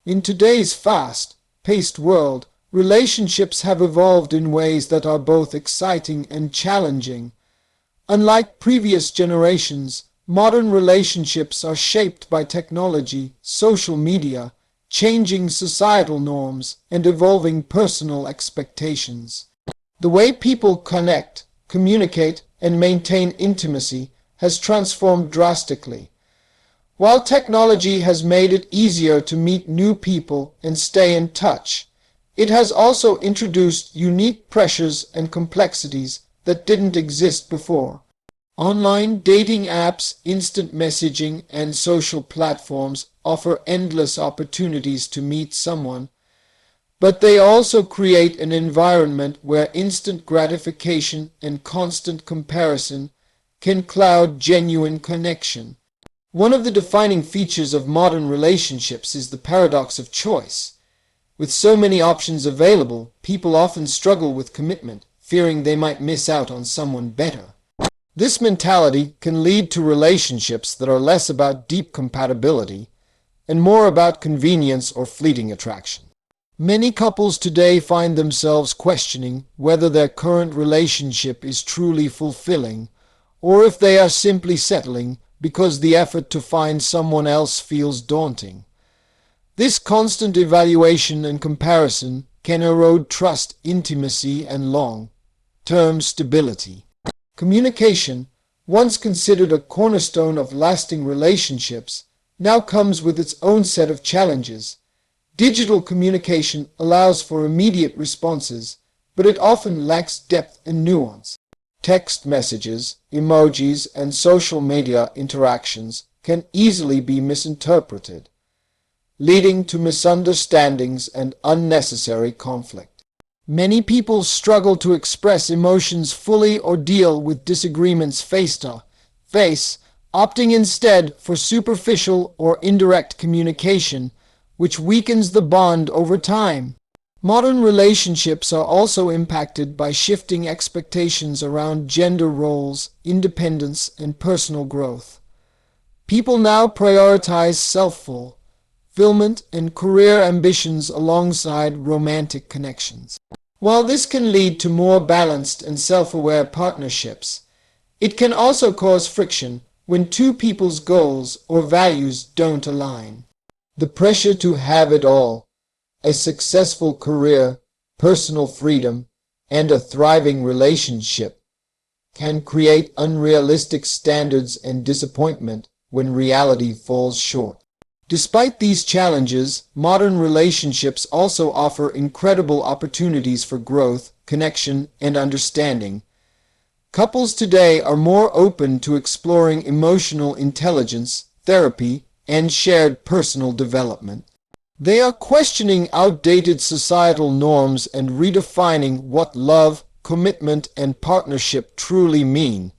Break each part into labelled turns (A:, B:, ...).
A: In today's fast-paced world, relationships have evolved in ways that are both exciting and challenging. Unlike previous generations, modern relationships are shaped by technology, social media, changing societal norms, and evolving personal expectations. The way people connect, communicate, and maintain intimacy has transformed drastically. While technology has made it easier to meet new people and stay in touch, it has also introduced unique pressures and complexities that didn't exist before. Online dating apps, instant messaging, and social platforms offer endless opportunities to meet someone, but they also create an environment where instant gratification and constant comparison can cloud genuine connection. One of the defining features of modern relationships is the paradox of choice. With so many options available, people often struggle with commitment, fearing they might miss out on someone better. This mentality can lead to relationships that are less about deep compatibility and more about convenience or fleeting attraction. Many couples today find themselves questioning whether their current relationship is truly fulfilling, or if they are simply settling because the effort to find someone else feels daunting. This constant evaluation and comparison can erode trust, intimacy, and long-term stability. Communication, once considered a cornerstone of lasting relationships, now comes with its own set of challenges. Digital communication allows for immediate responses, but it often lacks depth and nuance. Text messages, emojis, and social media interactions can easily be misinterpreted, leading to misunderstandings and unnecessary conflict. Many people struggle to express emotions fully or deal with disagreements face-to-face, opting instead for superficial or indirect communication, which weakens the bond over time. Modern relationships are also impacted by shifting expectations around gender roles, independence, and personal growth. People now prioritize self-fulfillment and career ambitions alongside romantic connections. While this can lead to more balanced and self-aware partnerships, it can also cause friction when two people's goals or values don't align. The pressure to have it all, a successful career, personal freedom, and a thriving relationship, can create unrealistic standards and disappointment when reality falls short. Despite these challenges, modern relationships also offer incredible opportunities for growth, connection, and understanding. Couples today are more open to exploring emotional intelligence, therapy, and shared personal development. They are questioning outdated societal norms and redefining what love, commitment, and partnership truly mean.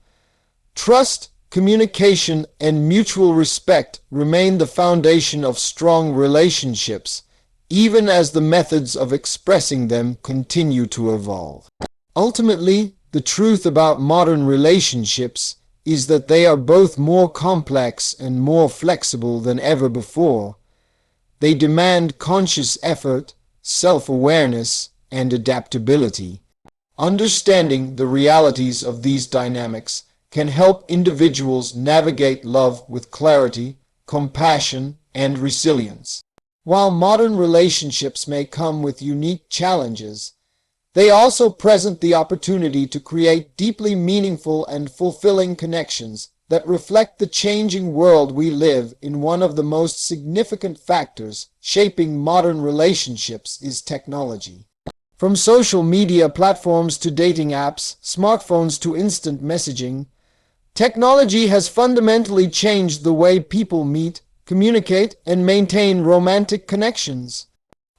A: Trust, communication, and mutual respect remain the foundation of strong relationships, even as the methods of expressing them continue to evolve. Ultimately, the truth about modern relationships is that they are both more complex and more flexible than ever before. They demand conscious effort, self-awareness, and adaptability. Understanding the realities of these dynamics can help individuals navigate love with clarity, compassion, and resilience. While modern relationships may come with unique challenges, they also present the opportunity to create deeply meaningful and fulfilling connections that reflect the changing world we live in. One of the most significant factors shaping modern relationships is technology. From social media platforms to dating apps, smartphones to instant messaging, technology has fundamentally changed the way people meet, communicate, and maintain romantic connections.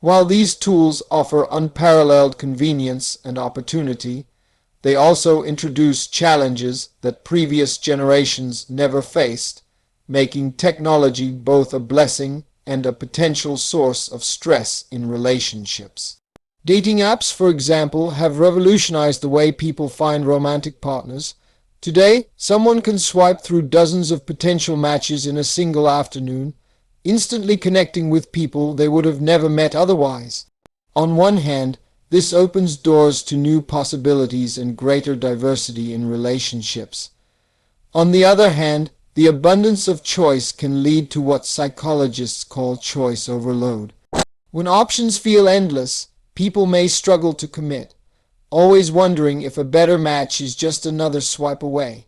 A: While these tools offer unparalleled convenience and opportunity, they also introduce challenges that previous generations never faced, making technology both a blessing and a potential source of stress in relationships. Dating apps, for example, have revolutionized the way people find romantic partners. Today, someone can swipe through dozens of potential matches in a single afternoon, instantly connecting with people they would have never met otherwise. On one hand, this opens doors to new possibilities and greater diversity in relationships. On the other hand, the abundance of choice can lead to what psychologists call choice overload. When options feel endless, people may struggle to commit, always wondering if a better match is just another swipe away.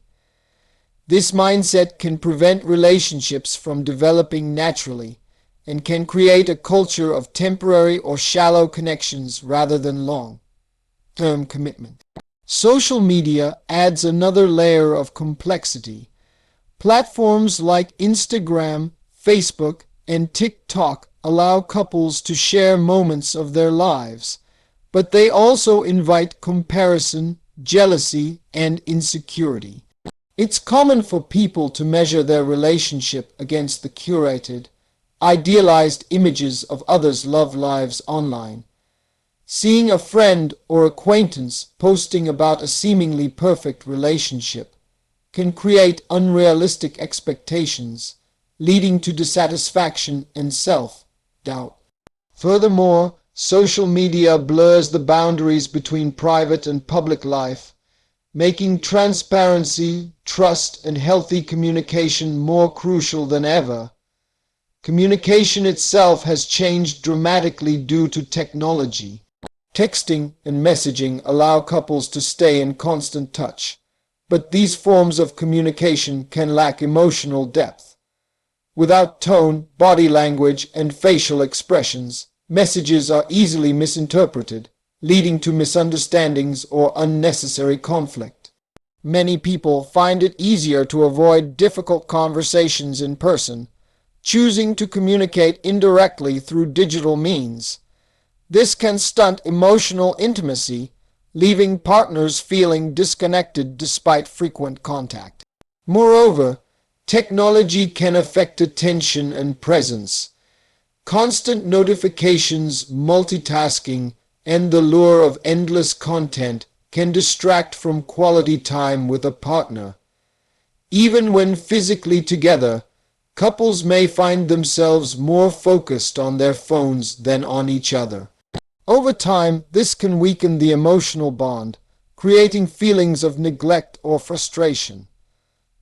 A: This mindset can prevent relationships from developing naturally and can create a culture of temporary or shallow connections rather than long-term commitment. Social media adds another layer of complexity. Platforms like Instagram, Facebook, and TikTok allow couples to share moments of their lives, but they also invite comparison, jealousy, and insecurity. It's common for people to measure their relationship against the curated, idealized images of others' love lives online. Seeing a friend or acquaintance posting about a seemingly perfect relationship can create unrealistic expectations, leading to dissatisfaction and self-doubt. Furthermore, social media blurs the boundaries between private and public life, making transparency, trust, and healthy communication more crucial than ever. Communication itself has changed dramatically due to technology. Texting and messaging allow couples to stay in constant touch, but these forms of communication can lack emotional depth. Without tone, body language, and facial expressions, messages are easily misinterpreted, leading to misunderstandings or unnecessary conflict. Many people find it easier to avoid difficult conversations in person, choosing to communicate indirectly through digital means. This can stunt emotional intimacy, leaving partners feeling disconnected despite frequent contact. Moreover, technology can affect attention and presence. Constant notifications, multitasking, and the lure of endless content can distract from quality time with a partner. Even when physically together, couples may find themselves more focused on their phones than on each other. Over time, this can weaken the emotional bond, creating feelings of neglect or frustration.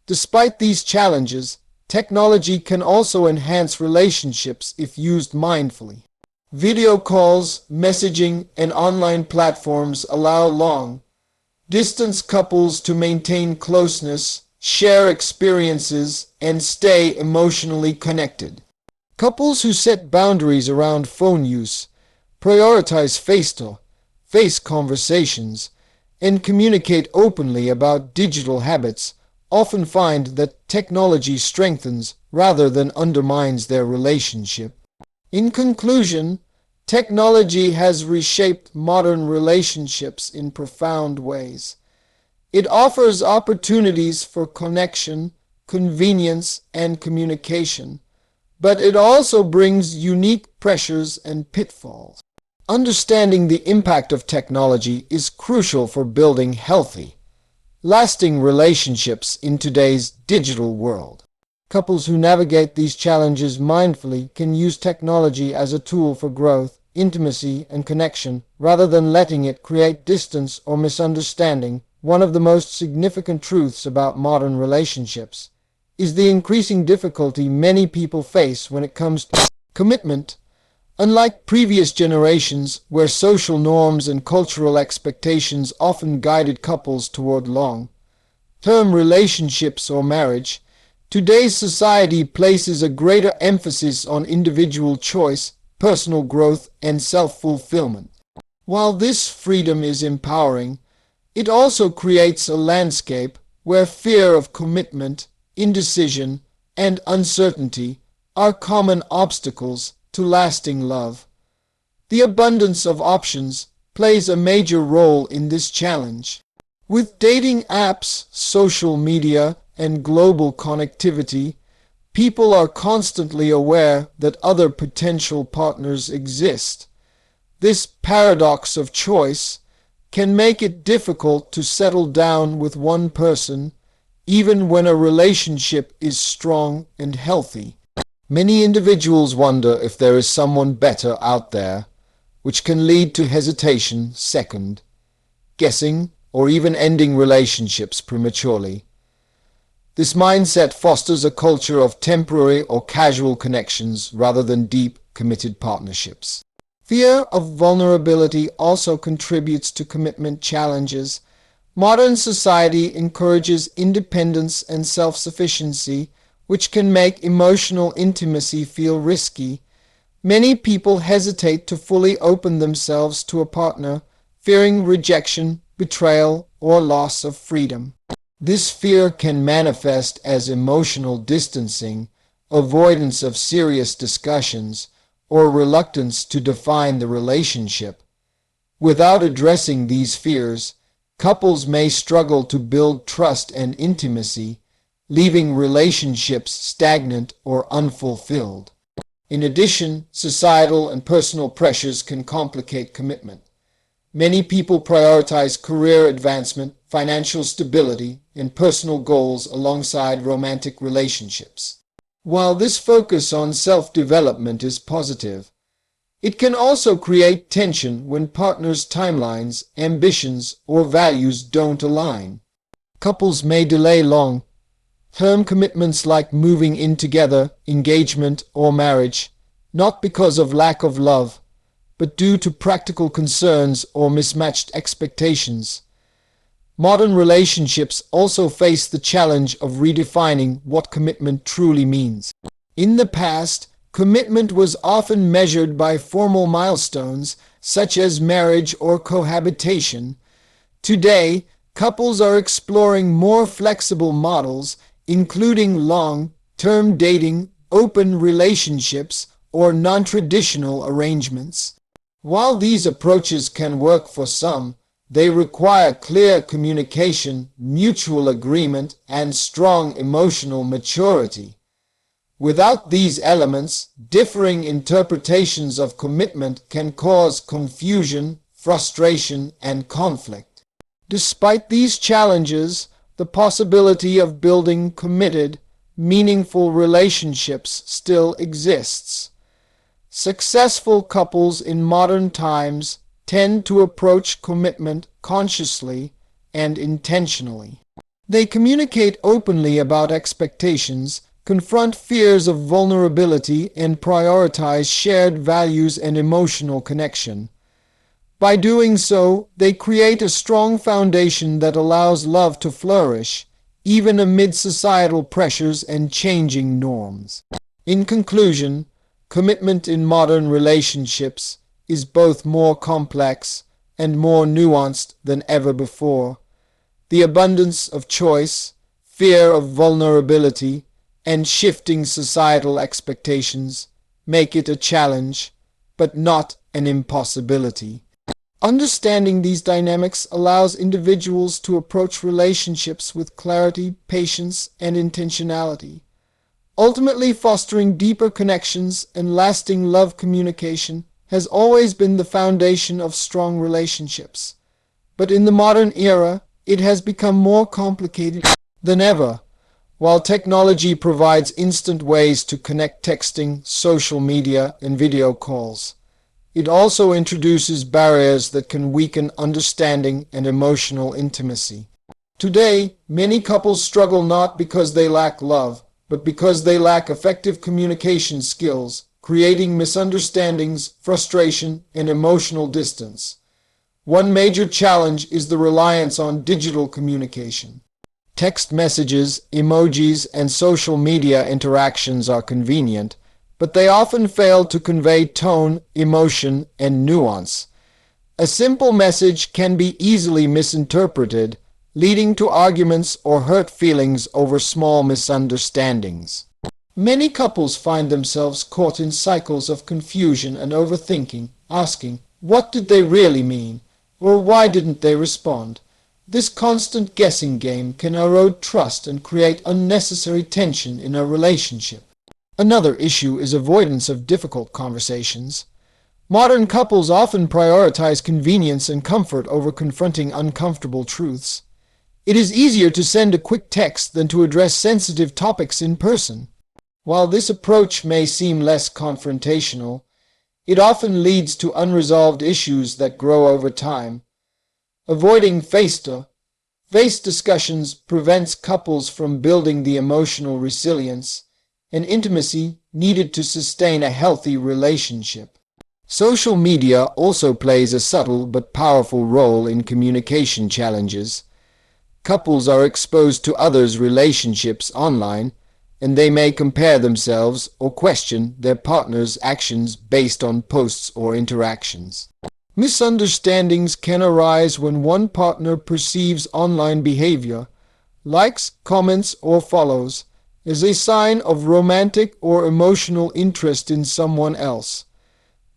A: Despite these challenges, technology can also enhance relationships if used mindfully. Video calls, messaging, and online platforms allow long-distance couples to maintain closeness, share experiences, and stay emotionally connected. Couples who set boundaries around phone use, prioritize face-to-face conversations, and communicate openly about digital habits often find that technology strengthens rather than undermines their relationship. In conclusion, technology has reshaped modern relationships in profound ways. It offers opportunities for connection, convenience, and communication, but it also brings unique pressures and pitfalls. Understanding the impact of technology is crucial for building healthy, lasting relationships in today's digital world. Couples who navigate these challenges mindfully can use technology as a tool for growth, intimacy, and connection, rather than letting it create distance or misunderstanding. One of the most significant truths about modern relationships is the increasing difficulty many people face when it comes to commitment. Unlike previous generations, where social norms and cultural expectations often guided couples toward long-term relationships or marriage, today's society places a greater emphasis on individual choice, personal growth, and self-fulfillment. While this freedom is empowering, it also creates a landscape where fear of commitment, indecision, and uncertainty are common obstacles to lasting love. The abundance of options plays a major role in this challenge. With dating apps, social media, and global connectivity, people are constantly aware that other potential partners exist. This paradox of choice can make it difficult to settle down with one person, even when a relationship is strong and healthy. Many individuals wonder if there is someone better out there, which can lead to hesitation, second guessing, or even ending relationships prematurely. This mindset fosters a culture of temporary or casual connections rather than deep, committed partnerships. Fear of vulnerability also contributes to commitment challenges. Modern society encourages independence and self-sufficiency, which can make emotional intimacy feel risky. Many people hesitate to fully open themselves to a partner, fearing rejection, betrayal, or loss of freedom. This fear can manifest as emotional distancing, avoidance of serious discussions, or reluctance to define the relationship. Without addressing these fears, couples may struggle to build trust and intimacy, leaving relationships stagnant or unfulfilled. In addition, societal and personal pressures can complicate commitment. Many people prioritize career advancement, financial stability, and personal goals alongside romantic relationships. While this focus on self-development is positive, it can also create tension when partners' timelines, ambitions, or values don't align. Couples may delay long-term commitments like moving in together, engagement, or marriage, not because of lack of love, but due to practical concerns or mismatched expectations. Modern relationships also face the challenge of redefining what commitment truly means. In the past, commitment was often measured by formal milestones, such as marriage or cohabitation. Today, couples are exploring more flexible models, including long-term dating, open relationships, or non-traditional arrangements. While these approaches can work for some, they require clear communication, mutual agreement, and strong emotional maturity. Without these elements, differing interpretations of commitment can cause confusion, frustration, and conflict. Despite these challenges, the possibility of building committed, meaningful relationships still exists. Successful couples in modern times tend to approach commitment consciously and intentionally. They communicate openly about expectations, confront fears of vulnerability, and prioritize shared values and emotional connection. By doing so, they create a strong foundation that allows love to flourish, even amid societal pressures and changing norms. In conclusion, commitment in modern relationships is both more complex and more nuanced than ever before. The abundance of choice, fear of vulnerability, and shifting societal expectations make it a challenge, but not an impossibility. Understanding these dynamics allows individuals to approach relationships with clarity, patience, and intentionality, ultimately fostering deeper connections and lasting love. Communication has always been the foundation of strong relationships, but in the modern era, it has become more complicated than ever. While technology provides instant ways to connect, texting, social media, and video calls, it also introduces barriers that can weaken understanding and emotional intimacy. Today, many couples struggle not because they lack love, but because they lack effective communication skills, creating misunderstandings, frustration, and emotional distance. One major challenge is the reliance on digital communication. Text messages, emojis, and social media interactions are convenient, but they often fail to convey tone, emotion, and nuance. A simple message can be easily misinterpreted, leading to arguments or hurt feelings over small misunderstandings. Many couples find themselves caught in cycles of confusion and overthinking, asking, "What did they really mean?" or "Why didn't they respond?" This constant guessing game can erode trust and create unnecessary tension in a relationship. Another issue is avoidance of difficult conversations. Modern couples often prioritize convenience and comfort over confronting uncomfortable truths. It is easier to send a quick text than to address sensitive topics in person. While this approach may seem less confrontational, it often leads to unresolved issues that grow over time. Avoiding face-to-face discussions prevents couples from building the emotional resilience and intimacy needed to sustain a healthy relationship. Social media also plays a subtle but powerful role in communication challenges. Couples are exposed to others' relationships online, and they may compare themselves or question their partner's actions based on posts or interactions. Misunderstandings can arise when one partner perceives online behavior, likes, comments, or follows, as a sign of romantic or emotional interest in someone else.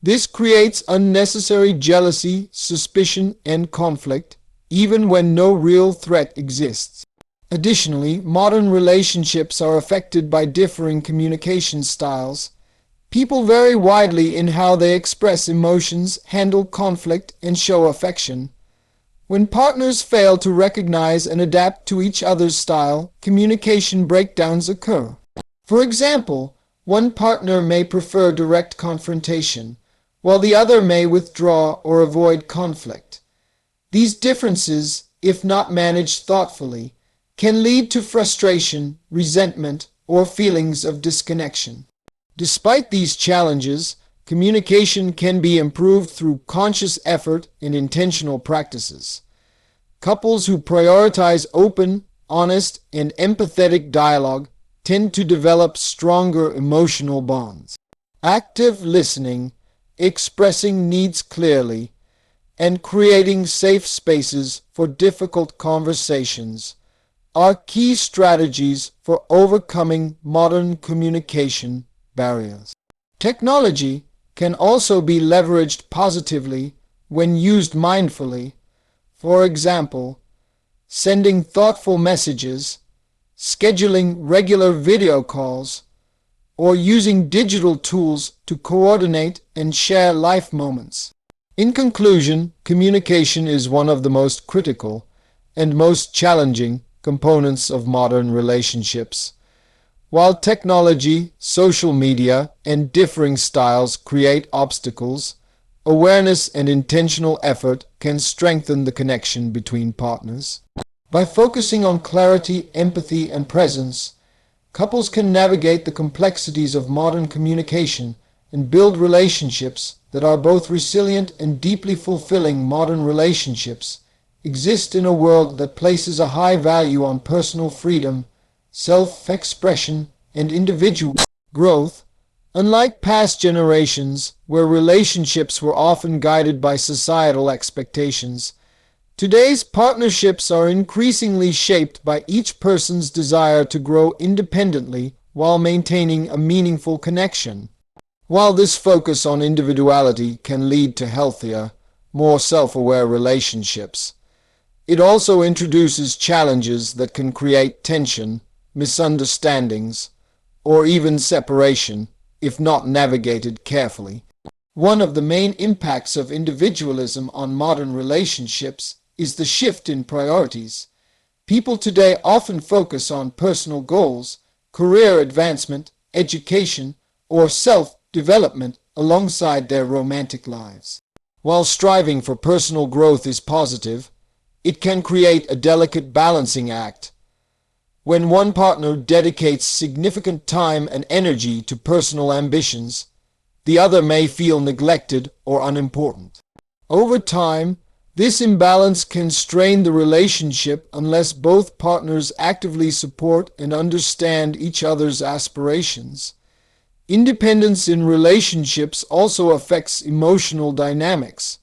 A: This creates unnecessary jealousy, suspicion, and conflict, even when no real threat exists. Additionally, modern relationships are affected by differing communication styles. People vary widely in how they express emotions, handle conflict, and show affection. When partners fail to recognize and adapt to each other's style, communication breakdowns occur. For example, one partner may prefer direct confrontation, while the other may withdraw or avoid conflict. These differences, if not managed thoughtfully, can lead to frustration, resentment, or feelings of disconnection. Despite these challenges, communication can be improved through conscious effort and intentional practices. Couples who prioritize open, honest, and empathetic dialogue tend to develop stronger emotional bonds. Active listening, expressing needs clearly, and creating safe spaces for difficult conversations are key strategies for overcoming modern communication barriers. Technology can also be leveraged positively when used mindfully. For example, sending thoughtful messages, scheduling regular video calls, or using digital tools to coordinate and share life moments. In conclusion, communication is one of the most critical and most challenging components of modern relationships. While technology, social media, and differing styles create obstacles, awareness and intentional effort can strengthen the connection between partners. By focusing on clarity, empathy, and presence, couples can navigate the complexities of modern communication and build relationships that are both resilient and deeply fulfilling. Modern relationships exist in a world that places a high value on personal freedom, self-expression, and individual growth. Unlike past generations, where relationships were often guided by societal expectations, today's partnerships are increasingly shaped by each person's desire to grow independently while maintaining a meaningful connection. While this focus on individuality can lead to healthier, more self-aware relationships, it also introduces challenges that can create tension, misunderstandings, or even separation if not navigated carefully. One of the main impacts of individualism on modern relationships is the shift in priorities. People today often focus on personal goals, career advancement, education, or self-development alongside their romantic lives. While striving for personal growth is positive, it can create a delicate balancing act. When one partner dedicates significant time and energy to personal ambitions, the other may feel neglected or unimportant. Over time, this imbalance can strain the relationship unless both partners actively support and understand each other's aspirations. Independence in relationships also affects emotional dynamics.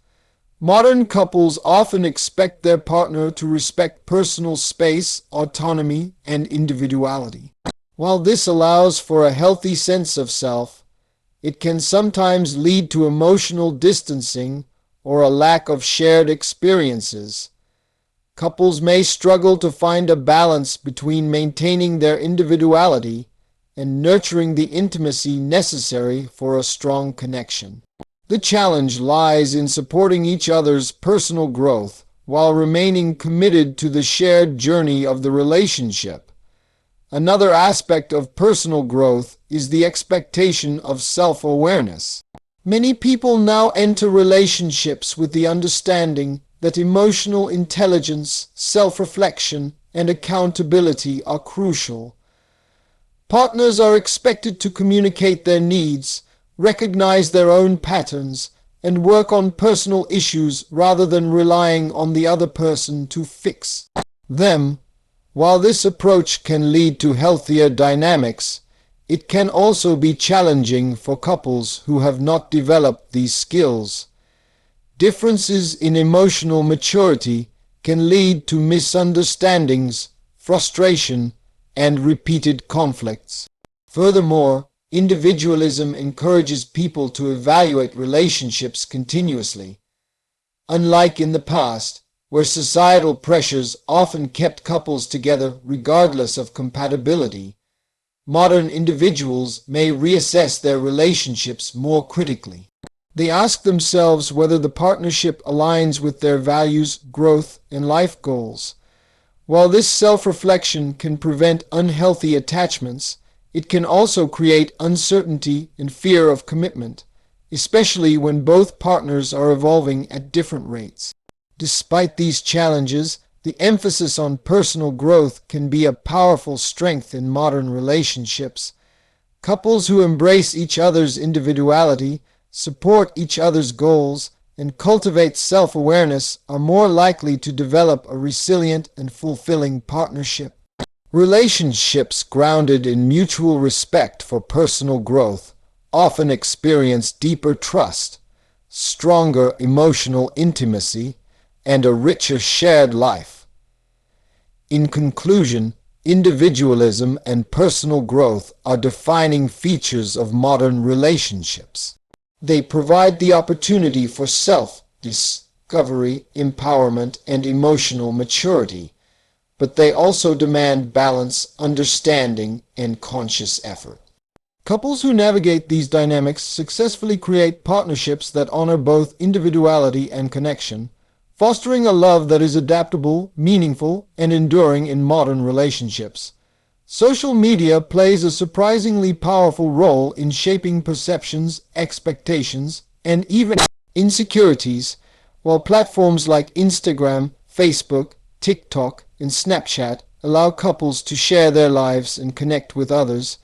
A: Modern couples often expect their partner to respect personal space, autonomy, and individuality. While this allows for a healthy sense of self, it can sometimes lead to emotional distancing or a lack of shared experiences. Couples may struggle to find a balance between maintaining their individuality and nurturing the intimacy necessary for a strong connection. The challenge lies in supporting each other's personal growth while remaining committed to the shared journey of the relationship. Another aspect of personal growth is the expectation of self-awareness. Many people now enter relationships with the understanding that emotional intelligence, self-reflection, and accountability are crucial. Partners are expected to communicate their needs, recognize their own patterns, and work on personal issues rather than relying on the other person to fix them. While this approach can lead to healthier dynamics, it can also be challenging for couples who have not developed these skills. Differences in emotional maturity can lead to misunderstandings, frustration, and repeated conflicts. Furthermore, individualism encourages people to evaluate relationships continuously. Unlike in the past, where societal pressures often kept couples together regardless of compatibility, modern individuals may reassess their relationships more critically. They ask themselves whether the partnership aligns with their values, growth, and life goals. While this self-reflection can prevent unhealthy attachments, it can also create uncertainty and fear of commitment, especially when both partners are evolving at different rates. Despite these challenges, the emphasis on personal growth can be a powerful strength in modern relationships. Couples who embrace each other's individuality, support each other's goals, and cultivate self-awareness are more likely to develop a resilient and fulfilling partnership. Relationships grounded in mutual respect for personal growth often experience deeper trust, stronger emotional intimacy, and a richer shared life. In conclusion, individualism and personal growth are defining features of modern relationships. They provide the opportunity for self-discovery, empowerment, and emotional maturity, but they also demand balance, understanding, and conscious effort. Couples who navigate these dynamics successfully create partnerships that honor both individuality and connection, fostering a love that is adaptable, meaningful, and enduring in modern relationships. Social media plays a surprisingly powerful role in shaping perceptions, expectations, and even insecurities. While platforms like Instagram, Facebook, TikTok, and Snapchat allow couples to share their lives and connect with others,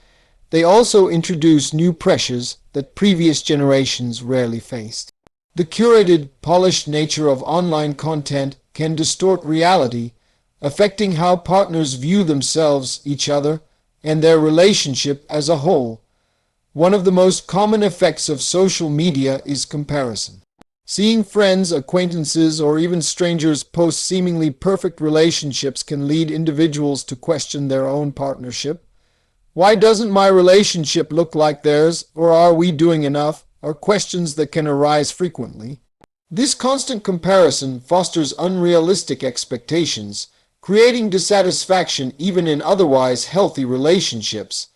A: they also introduce new pressures that previous generations rarely faced. The curated, polished nature of online content can distort reality, affecting how partners view themselves, each other, and their relationship as a whole. One of the most common effects of social media is comparison. Seeing friends, acquaintances, or even strangers post seemingly perfect relationships can lead individuals to question their own partnership. Why doesn't my relationship look like theirs, or are we doing enough, are questions that can arise frequently. This constant comparison fosters unrealistic expectations, creating dissatisfaction even in otherwise healthy relationships.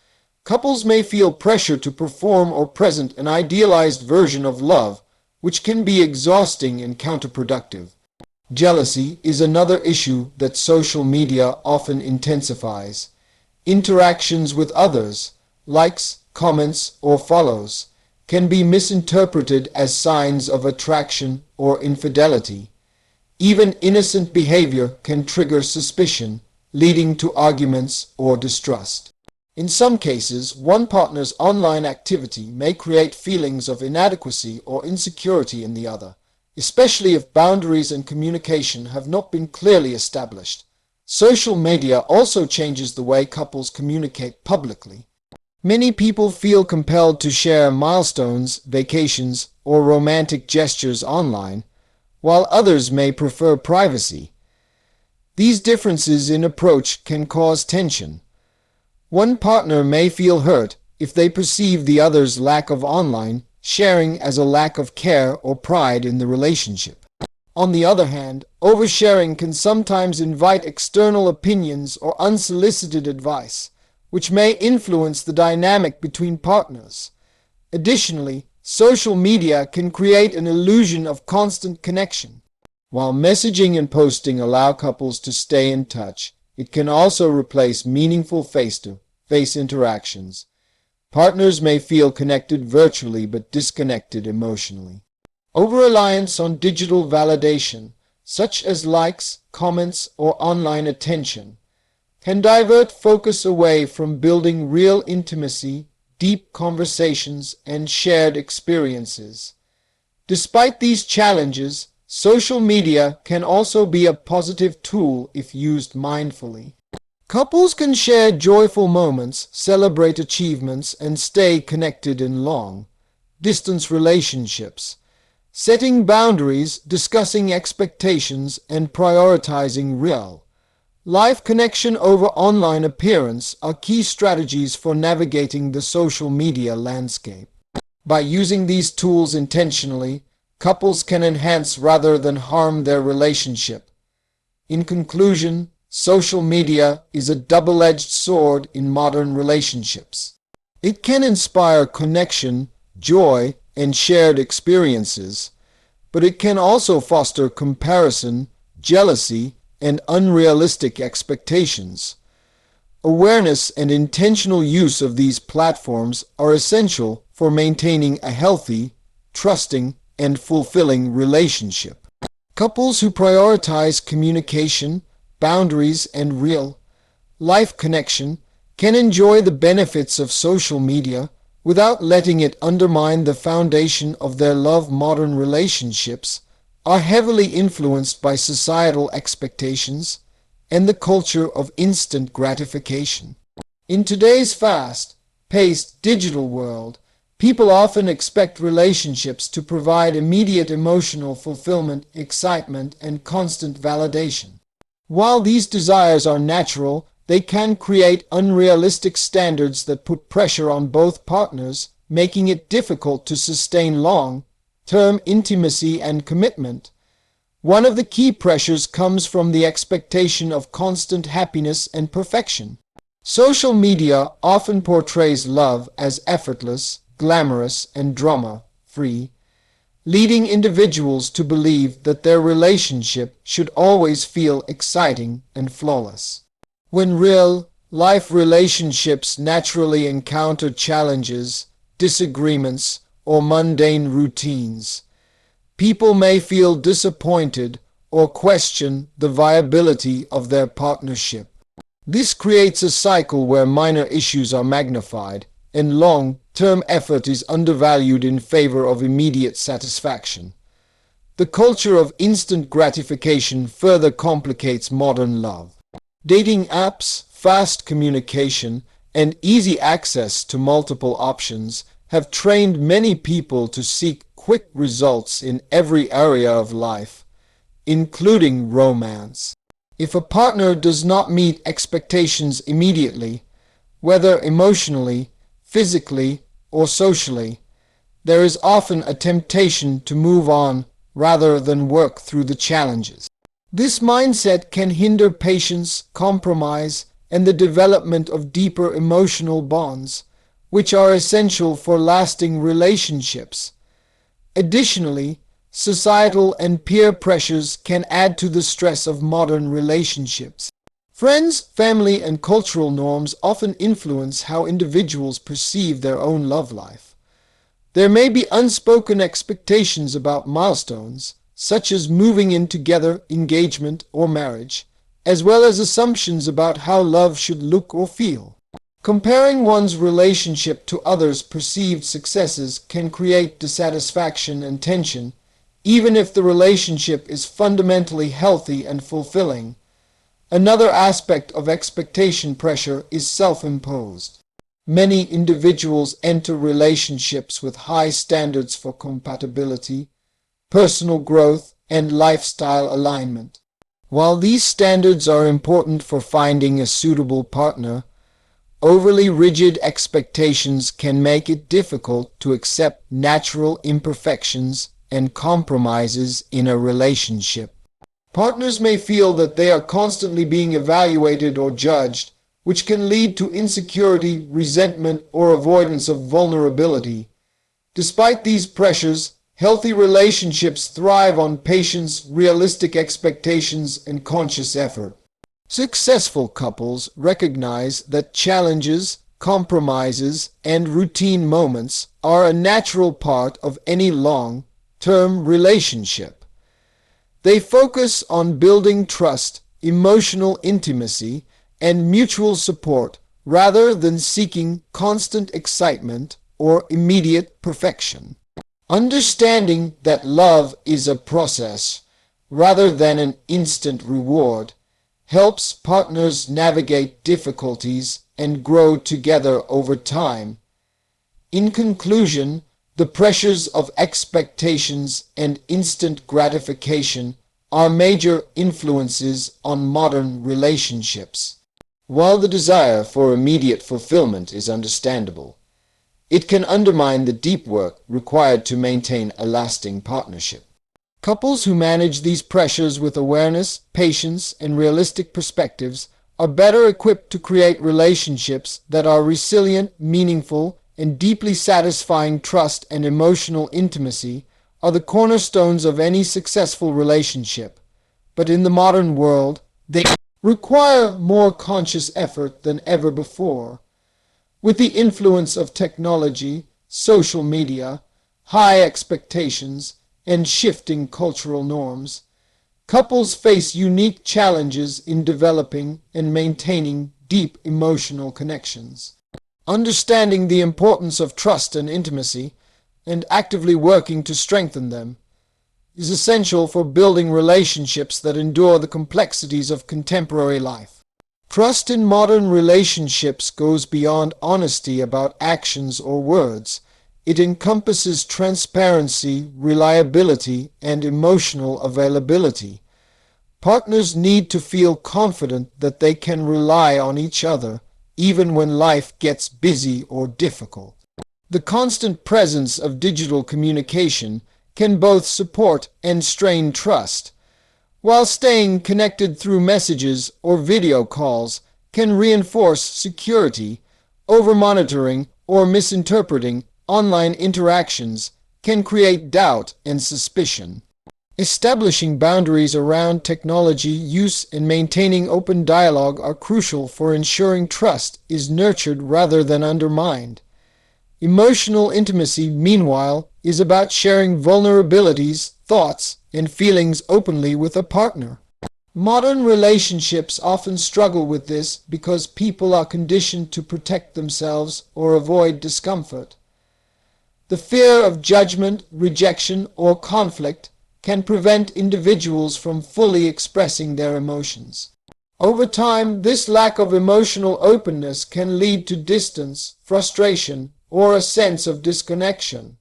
A: Couples may feel pressure to perform or present an idealized version of love, which can be exhausting and counterproductive. Jealousy is another issue that social media often intensifies. Interactions with others, likes, comments, or follows, can be misinterpreted as signs of attraction or infidelity. Even innocent behavior can trigger suspicion, leading to arguments or distrust. In some cases, one partner's online activity may create feelings of inadequacy or insecurity in the other, especially if boundaries and communication have not been clearly established. Social media also changes the way couples communicate publicly. Many people feel compelled to share milestones, vacations, or romantic gestures online, while others may prefer privacy. These differences in approach can cause tension. One partner may feel hurt if they perceive the other's lack of online sharing as a lack of care or pride in the relationship. On the other hand, oversharing can sometimes invite external opinions or unsolicited advice, which may influence the dynamic between partners. Additionally, social media can create an illusion of constant connection. While messaging and posting allow couples to stay in touch, It can also replace meaningful face-to-face interactions. Partners may feel connected virtually but disconnected emotionally. Over-reliance on digital validation, such as likes, comments, or online attention, can divert focus away from building real intimacy, deep conversations, and shared experiences. Despite these challenges, social media can also be a positive tool if used mindfully. Couples can share joyful moments, celebrate achievements, and stay connected in long-distance relationships. Setting boundaries, discussing expectations, and prioritizing real-life connection over online appearance are key strategies for navigating the social media landscape. By using these tools intentionally, couples can enhance rather than harm their relationship. In conclusion, social media is a double-edged sword in modern relationships. It can inspire connection, joy, and shared experiences, but it can also foster comparison, jealousy, and unrealistic expectations. Awareness and intentional use of these platforms are essential for maintaining a healthy, trusting, and fulfilling relationship. Couples who prioritize communication, boundaries, and real-life connection can enjoy the benefits of social media without letting it undermine the foundation of their love. Modern relationships are heavily influenced by societal expectations and the culture of instant gratification. In today's fast-paced digital world, people often expect relationships to provide immediate emotional fulfillment, excitement, and constant validation. While these desires are natural, they can create unrealistic standards that put pressure on both partners, making it difficult to sustain long-term intimacy and commitment. One of the key pressures comes from the expectation of constant happiness and perfection. Social media often portrays love as effortless, glamorous, and drama-free, leading individuals to believe that their relationship should always feel exciting and flawless. When real-life relationships naturally encounter challenges, disagreements, or mundane routines, people may feel disappointed or question the viability of their partnership. This creates a cycle where minor issues are magnified and long-term effort is undervalued in favor of immediate satisfaction. The culture of instant gratification further complicates modern love. Dating apps, fast communication, and easy access to multiple options have trained many people to seek quick results in every area of life, including romance. If a partner does not meet expectations immediately, whether emotionally, physically, or socially, there is often a temptation to move on rather than work through the challenges. This mindset can hinder patience, compromise, and the development of deeper emotional bonds, which are essential for lasting relationships. Additionally, societal and peer pressures can add to the stress of modern relationships. Friends, family, and cultural norms often influence how individuals perceive their own love life. There may be unspoken expectations about milestones, such as moving in together, engagement, or marriage, as well as assumptions about how love should look or feel. Comparing one's relationship to others' perceived successes can create dissatisfaction and tension, even if the relationship is fundamentally healthy and fulfilling. Another aspect of expectation pressure is self-imposed. Many individuals enter relationships with high standards for compatibility, personal growth, and lifestyle alignment. While these standards are important for finding a suitable partner, overly rigid expectations can make it difficult to accept natural imperfections and compromises in a relationship. Partners may feel that they are constantly being evaluated or judged, which can lead to insecurity, resentment, or avoidance of vulnerability. Despite these pressures, healthy relationships thrive on patience, realistic expectations, and conscious effort. Successful couples recognize that challenges, compromises, and routine moments are a natural part of any long-term relationship. They focus on building trust, emotional intimacy, and mutual support rather than seeking constant excitement or immediate perfection. Understanding that love is a process rather than an instant reward helps partners navigate difficulties and grow together over time. In conclusion, the pressures of expectations and instant gratification are major influences on modern relationships. While the desire for immediate fulfillment is understandable, it can undermine the deep work required to maintain a lasting partnership. Couples who manage these pressures with awareness, patience, and realistic perspectives are better equipped to create relationships that are resilient, meaningful, and deeply satisfying. Trust and emotional intimacy are the cornerstones of any successful relationship, but in the modern world, they require more conscious effort than ever before. With the influence of technology, social media, high expectations, and shifting cultural norms, couples face unique challenges in developing and maintaining deep emotional connections. Understanding the importance of trust and intimacy, and actively working to strengthen them, is essential for building relationships that endure the complexities of contemporary life. Trust in modern relationships goes beyond honesty about actions or words. It encompasses transparency, reliability, and emotional availability. Partners need to feel confident that they can rely on each other, even when life gets busy or difficult. The constant presence of digital communication can both support and strain trust, while staying connected through messages or video calls can reinforce security. Over-monitoring or misinterpreting online interactions can create doubt and suspicion. Establishing boundaries around technology use and maintaining open dialogue are crucial for ensuring trust is nurtured rather than undermined. Emotional intimacy, meanwhile, is about sharing vulnerabilities, thoughts, and feelings openly with a partner. Modern relationships often struggle with this because people are conditioned to protect themselves or avoid discomfort. The fear of judgment, rejection, or conflict can prevent individuals from fully expressing their emotions. Over time, this lack of emotional openness can lead to distance, frustration, or a sense of disconnection.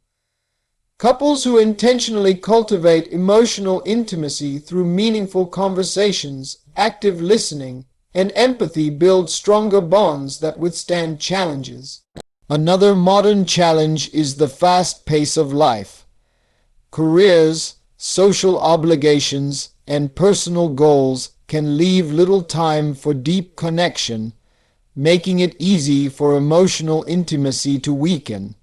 A: Couples who intentionally cultivate emotional intimacy through meaningful conversations, active listening, and empathy build stronger bonds that withstand challenges. Another modern challenge is the fast pace of life. Careers, social obligations, and personal goals can leave little time for deep connection, making it easy for emotional intimacy to weaken.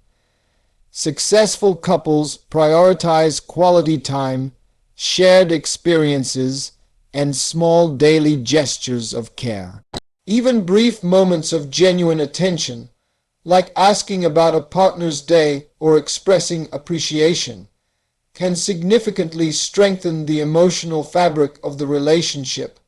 A: Successful couples prioritize quality time, shared experiences, and small daily gestures of care. Even brief moments of genuine attention, like asking about a partner's day or expressing appreciation, can significantly strengthen the emotional fabric of the relationship.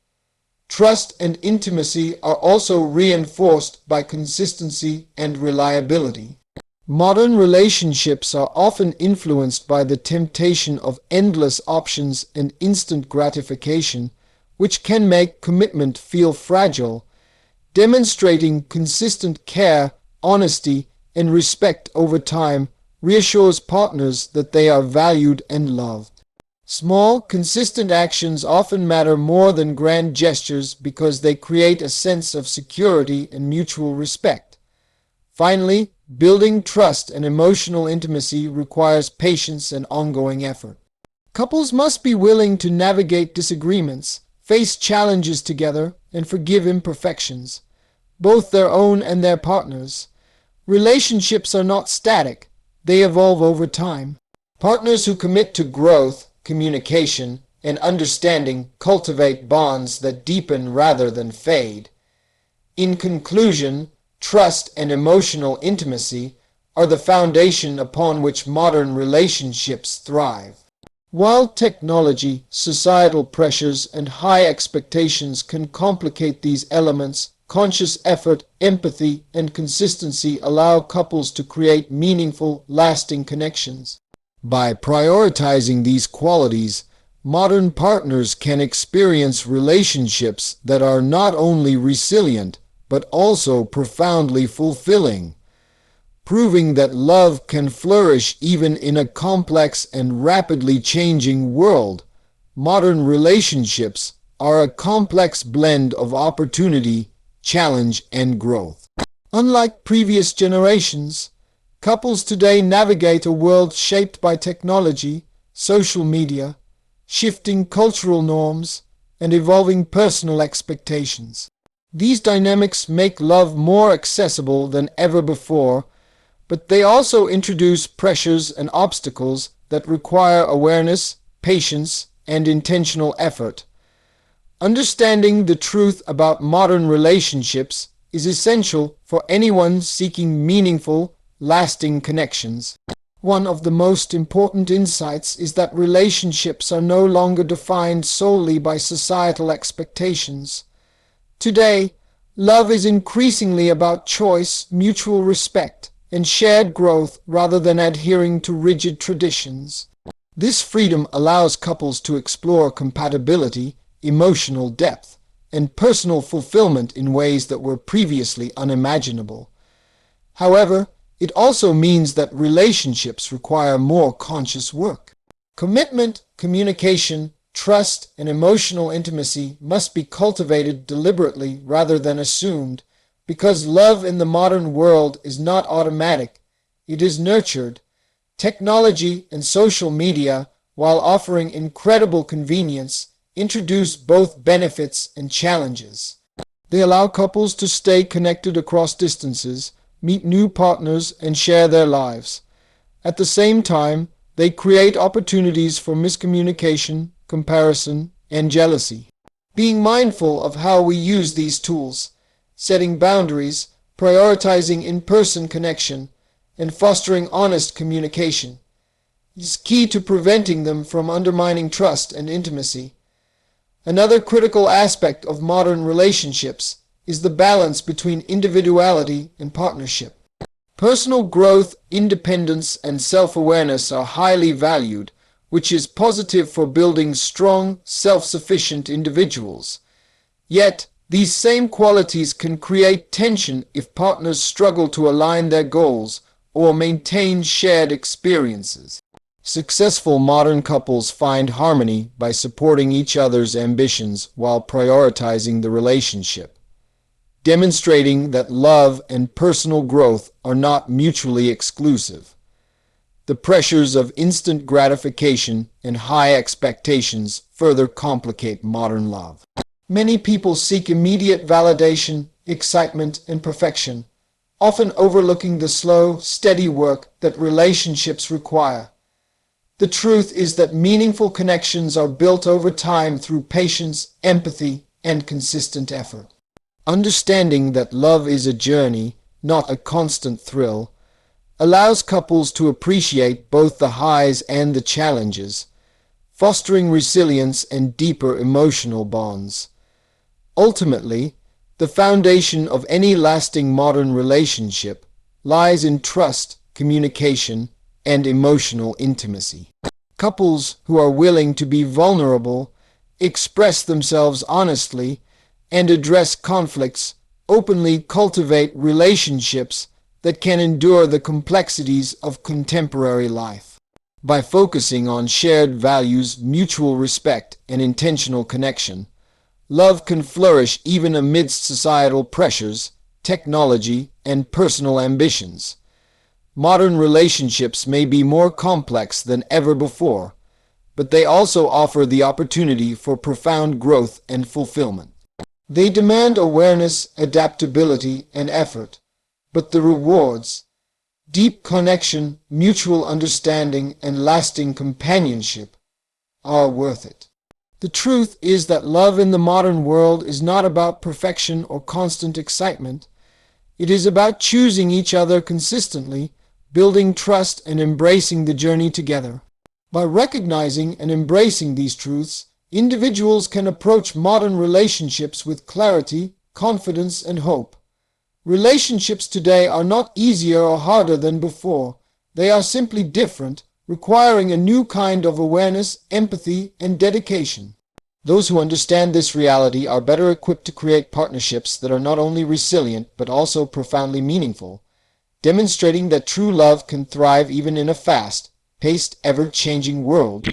A: Trust and intimacy are also reinforced by consistency and reliability. Modern relationships are often influenced by the temptation of endless options and instant gratification, which can make commitment feel fragile. Demonstrating consistent care, honesty, and respect over time reassures partners that they are valued and loved. Small, consistent actions often matter more than grand gestures because they create a sense of security and mutual respect. Finally, building trust and emotional intimacy requires patience and ongoing effort. Couples must be willing to navigate disagreements, face challenges together, and forgive imperfections, both their own and their partners. Relationships are not static. They evolve over time. Partners who commit to growth, communication, and understanding cultivate bonds that deepen rather than fade. In conclusion, trust and emotional intimacy are the foundation upon which modern relationships thrive. While technology, societal pressures, and high expectations can complicate these elements, conscious effort, empathy, and consistency allow couples to create meaningful, lasting connections. By prioritizing these qualities, modern partners can experience relationships that are not only resilient, but also profoundly fulfilling, proving that love can flourish even in a complex and rapidly changing world. Modern relationships are a complex blend of opportunity, challenge, and growth. Unlike previous generations, couples today navigate a world shaped by technology, social media, shifting cultural norms, and evolving personal expectations. These dynamics make love more accessible than ever before, but they also introduce pressures and obstacles that require awareness, patience, and intentional effort. Understanding the truth about modern relationships is essential for anyone seeking meaningful, lasting connections. One of the most important insights is that relationships are no longer defined solely by societal expectations. Today, love is increasingly about choice, mutual respect, and shared growth rather than adhering to rigid traditions. This freedom allows couples to explore compatibility, emotional depth, and personal fulfillment in ways that were previously unimaginable. However, it also means that relationships require more conscious work. Commitment, communication, trust, and emotional intimacy must be cultivated deliberately rather than assumed, because love in the modern world is not automatic, it is nurtured. Technology and social media, while offering incredible convenience, introduce both benefits and challenges. They allow couples to stay connected across distances, meet new partners, and share their lives. At the same time, they create opportunities for miscommunication, comparison, and jealousy. Being mindful of how we use these tools, setting boundaries, prioritizing in-person connection, and fostering honest communication is key to preventing them from undermining trust and intimacy. Another critical aspect of modern relationships is the balance between individuality and partnership. Personal growth, independence, and self-awareness are highly valued, which is positive for building strong, self-sufficient individuals. Yet, these same qualities can create tension if partners struggle to align their goals or maintain shared experiences. Successful modern couples find harmony by supporting each other's ambitions while prioritizing the relationship, demonstrating that love and personal growth are not mutually exclusive. The pressures of instant gratification and high expectations further complicate modern love. Many people seek immediate validation, excitement, and perfection, often overlooking the slow, steady work that relationships require. The truth is that meaningful connections are built over time through patience, empathy, and consistent effort. Understanding that love is a journey, not a constant thrill, allows couples to appreciate both the highs and the challenges, fostering resilience and deeper emotional bonds. Ultimately, the foundation of any lasting modern relationship lies in trust, communication, and emotional intimacy. Couples who are willing to be vulnerable, express themselves honestly, and address conflicts openly cultivate relationships that can endure the complexities of contemporary life. By focusing on shared values, mutual respect, and intentional connection, love can flourish even amidst societal pressures, technology, and personal ambitions. Modern relationships may be more complex than ever before, but they also offer the opportunity for profound growth and fulfillment. They demand awareness, adaptability, and effort, but the rewards, deep connection, mutual understanding, and lasting companionship, are worth it. The truth is that love in the modern world is not about perfection or constant excitement. It is about choosing each other consistently, building trust, and embracing the journey together. By recognizing and embracing these truths, individuals can approach modern relationships with clarity, confidence, and hope. Relationships today are not easier or harder than before. They are simply different, requiring a new kind of awareness, empathy, and dedication. Those who understand this reality are better equipped to create partnerships that are not only resilient but also profoundly meaningful, demonstrating that true love can thrive even in a fast-paced, ever-changing world.